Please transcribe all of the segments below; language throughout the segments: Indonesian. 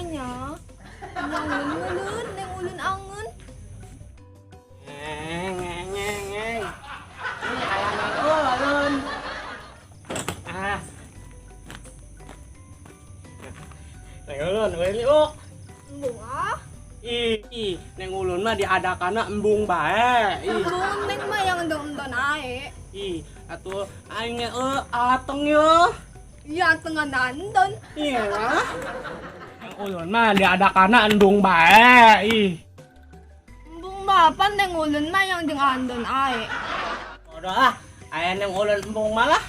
nya. Nyangun ulun, neng ulun angun. Ngeng. Ini ayam ulun. Ah. Neng ulun, ini Embung ah. neng ulun mah diadakanna embung bae. Embung neng mah yang don ae. Atuh aing ateng yo. Iya tengah nandon. Iya lah. Neng ulun mah diadakanna embung bae. Embung bapan neng ulun mah yang jeung andon ae. Bodoh ah, aya neng ulun embung malah.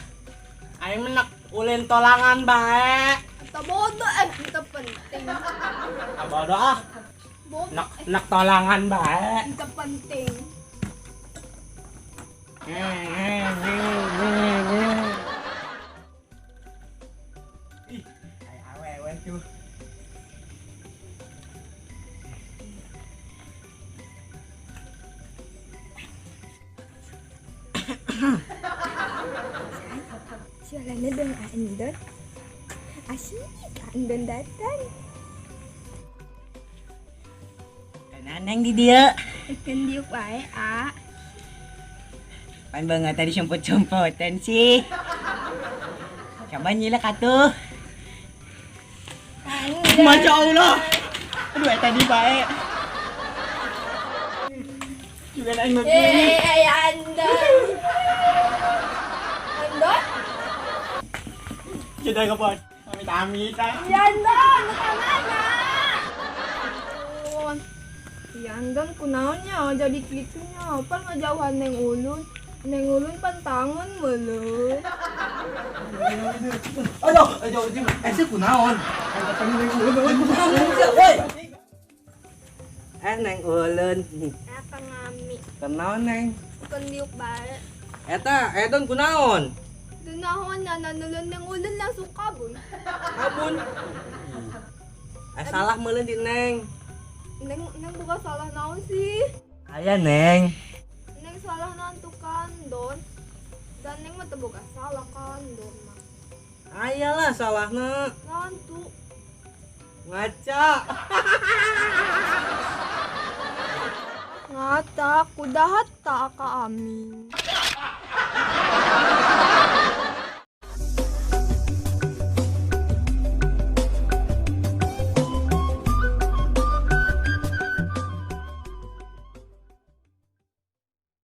Aing menek ulin tolangan bae. Eta bodoh itu penting. Bodoh ah. Bodoh Nak tolangan bae. itu penting. Ih, ay awewe tuh. Sialana dong andon. Asik andon datang. Nanang di dia. Ikan diuk bae a. Pan banget tadi sempot-sempotan sih. Coba nyilak atuh. Masya Allah. Aduh, tadi baik. Juga aing begini. Andon. Andon? Kita kapon. Amit-amit ah. Andon, kemana? Ya Andon kunaonnya jadi kitunya. Pan ngejauhan neng ulun. Neng ulun pantangan meuleun. Aduh, sih kunaon. Neng ulun. Eta ngami. Kenaon neng? Bukan diuk bae. Eta, edon kunaon? Dunahon na nanulun neng ulun langsung kabun. Kabun. Salah meuleun di neng. Neng bukan salah naon sih. Aya neng. Neng salah nantu kandon. Dan neng mah teu boga salah kandon mah. Aya lah salahna. Nantu. Ngaca. Ngata kudahat tak ka amin.